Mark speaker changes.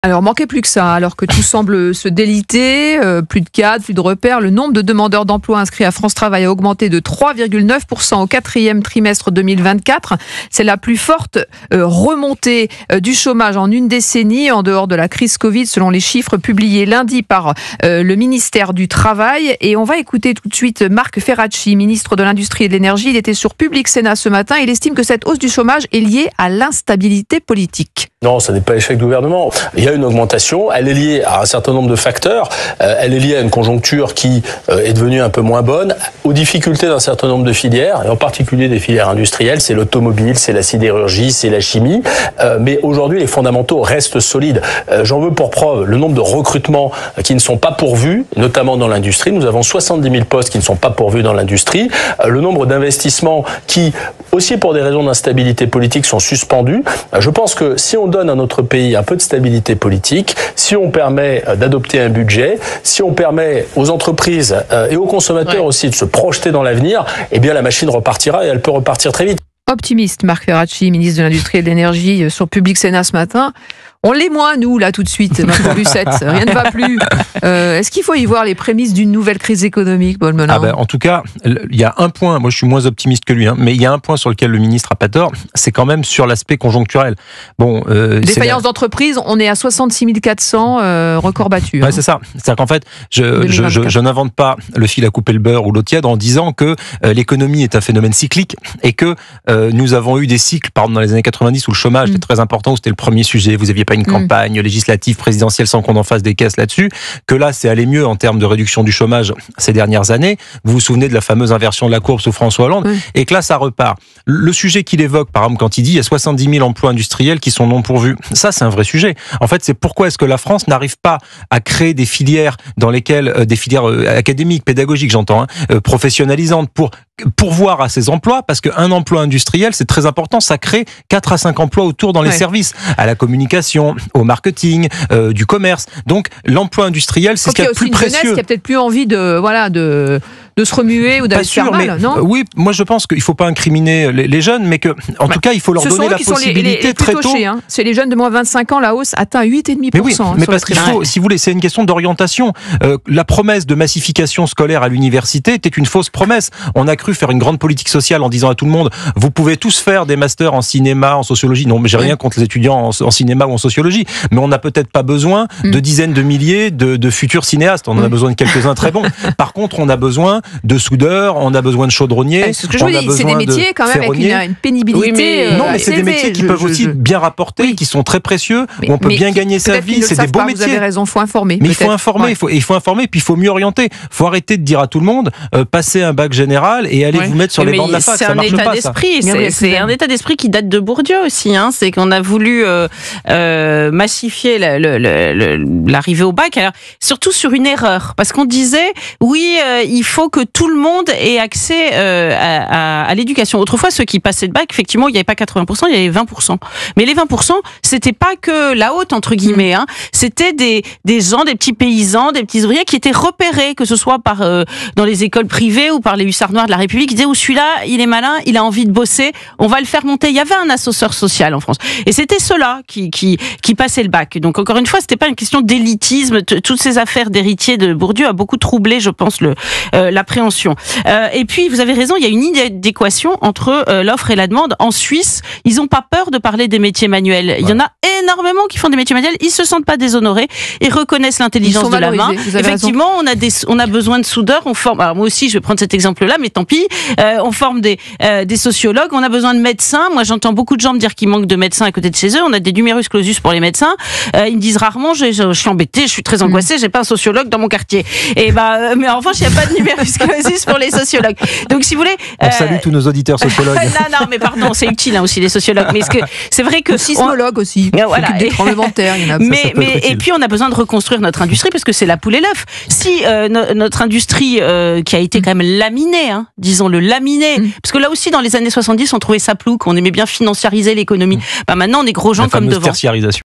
Speaker 1: Alors, manquait plus que ça, alors que tout semble se déliter, plus de cadres, plus de repères. Le nombre de demandeurs d'emploi inscrits à France Travail a augmenté de 3,9% au quatrième trimestre 2024. C'est la plus forte remontée du chômage en une décennie, en dehors de la crise Covid, selon les chiffres publiés lundi par le ministère du Travail. Et on va écouter tout de suite Marc Ferracci, ministre de l'Industrie et de l'Énergie. Il était sur Public Sénat ce matin. Il estime que cette hausse du chômage est liée à l'instabilité politique.
Speaker 2: Non, ça n'est pas l'échec du gouvernement. Il y a une augmentation, elle est liée à un certain nombre de facteurs. Elle est liée à une conjoncture qui est devenue un peu moins bonne, aux difficultés d'un certain nombre de filières, et en particulier des filières industrielles. C'est l'automobile, c'est la sidérurgie, c'est la chimie. Mais aujourd'hui, les fondamentaux restent solides. J'en veux pour preuve le nombre de recrutements qui ne sont pas pourvus, notamment dans l'industrie. Nous avons 70 000 postes qui ne sont pas pourvus dans l'industrie. Le nombre d'investissements qui, aussi pour des raisons d'instabilité politique, sont suspendus. Je pense que si on donne à notre pays un peu de stabilité politique, si on permet d'adopter un budget, si on permet aux entreprises et aux consommateurs aussi de se projeter dans l'avenir, eh bien la machine repartira et elle peut repartir très vite.
Speaker 1: Optimiste, Marc Ferracci, ministre de l'Industrie et de l'Énergie, sur Public Sénat ce matin. On l'est moins, nous, là, tout de suite, Macron Lucette. Rien ne va plus. Est-ce qu'il faut y voir les prémices d'une nouvelle crise économique, Paul Melun ?
Speaker 3: En tout cas, il y a un point, moi je suis moins optimiste que lui, mais il y a un point sur lequel le ministre n'a pas tort, c'est quand même sur l'aspect conjoncturel.
Speaker 1: Défaillance d'entreprise, on est à 66 400, record battu.
Speaker 3: Ouais, c'est ça. C'est-à-dire qu'en fait, je n'invente pas le fil à couper le beurre ou l'eau tiède en disant que l'économie est un phénomène cyclique et que nous avons eu des cycles, par exemple dans les années 90 où le chômage était très important, où c'était le premier sujet, vous aviez pas une campagne législative, présidentielle sans qu'on en fasse des caisses là-dessus, que là c'est allé mieux en termes de réduction du chômage ces dernières années. Vous vous souvenez de la fameuse inversion de la courbe sous François Hollande, et que là ça repart. Le sujet qu'il évoque, par exemple, quand il dit il y a 70 000 emplois industriels qui sont non pourvus, ça c'est un vrai sujet. En fait, c'est pourquoi est-ce que la France n'arrive pas à créer des filières dans lesquelles, des filières académiques, pédagogiques j'entends, professionnalisantes, pour pourvoir à ces emplois, parce qu'un emploi industriel, c'est très important, ça crée 4 à 5 emplois autour dans les services, à la communication, au marketing, du commerce. Donc, l'emploi industriel, c'est ce qu'il y a de plus précieux.
Speaker 1: Il y a aussi une jeunesse qui a peut-être plus envie de se remuer ou d'aller se faire mal, non ?
Speaker 3: Oui, moi je pense qu'il ne faut pas incriminer les jeunes, mais que, en tout cas, il faut leur donner la possibilité très tôt.
Speaker 1: C'est les jeunes de moins de 25 ans, la hausse atteint 8,5%.
Speaker 3: Mais oui, mais parce qu'il faut, si vous voulez, c'est une question d'orientation. La promesse de massification scolaire à l'université était une fausse promesse. On a cru faire une grande politique sociale en disant à tout le monde, vous pouvez tous faire des masters en cinéma, en sociologie. Non, mais j'ai rien contre les étudiants en cinéma ou en sociologie, mais on n'a peut-être pas besoin de dizaines de milliers de futurs cinéastes. On en a besoin de quelques-uns très bons. Par contre, on a besoin de soudeurs, on a besoin de chaudronniers.
Speaker 1: C'est ce que je vous dis, c'est des métiers quand même avec une pénibilité.
Speaker 3: Non, mais c'est des métiers qui peuvent aussi bien rapporter, qui sont très précieux, où on peut bien gagner sa vie. C'est des beaux métiers.
Speaker 1: Vous avez raison, il faut informer.
Speaker 3: Mais il faut informer, il faut informer, puis il faut mieux orienter. Il faut arrêter de dire à tout le monde, passez un bac général et allez vous mettre sur les bancs de la fac. Ça marche pas.
Speaker 4: C'est un état d'esprit qui date de Bourdieu aussi. C'est qu'on a voulu massifier l'arrivée au bac, alors, surtout sur une erreur. Parce qu'on disait, il faut que tout le monde ait accès à l'éducation. Autrefois, ceux qui passaient le bac, effectivement, il n'y avait pas 80%, il y avait 20%. Mais les 20%, c'était pas que la haute, entre guillemets. C'était des gens, des petits paysans, des petits ouvriers qui étaient repérés, que ce soit dans les écoles privées ou par les hussards noirs de la République, qui disaient, celui-là, il est malin, il a envie de bosser, on va le faire monter. Il y avait un ascenseur social en France. Et c'était ceux-là qui passaient le bac. Donc, encore une fois, c'était pas une question d'élitisme. Toutes ces affaires d'héritiers de Bourdieu a beaucoup troublé, je pense, l'appréhension. Et puis, vous avez raison, il y a une inadéquation entre l'offre et la demande. En Suisse, ils n'ont pas peur de parler des métiers manuels. Il y en a énormément qui font des métiers manuels. Ils se sentent pas déshonorés et reconnaissent l'intelligence de la main. Effectivement, on a besoin de soudeurs. On forme. Alors moi aussi, je vais prendre cet exemple-là, mais tant pis. On forme des sociologues. On a besoin de médecins. Moi, j'entends beaucoup de gens me dire qu'il manque de médecins à côté de chez eux. On a des numerus clausus pour les médecins. Ils me disent rarement, je suis embêtée, je suis très angoissée, j'ai pas un sociologue dans mon quartier. Et mais en revanche, il n'y a pas de numerus clausus pour les sociologues. Donc, si vous voulez,
Speaker 3: on salue tous nos auditeurs sociologues.
Speaker 4: non, mais pardon, c'est utile aussi les sociologues. Mais c'est vrai que
Speaker 1: sismologues aussi. Voilà. Des tremblements de terre, il y en a.
Speaker 4: Et puis on a besoin de reconstruire notre industrie parce que c'est la poule et l'œuf. Si notre industrie qui a été quand même laminée, disons-le laminée, parce que là aussi dans les années 70 on trouvait ça plouc, on aimait bien financiariser l'économie. Maintenant on est gros gens comme devant.
Speaker 3: Tertiarisation.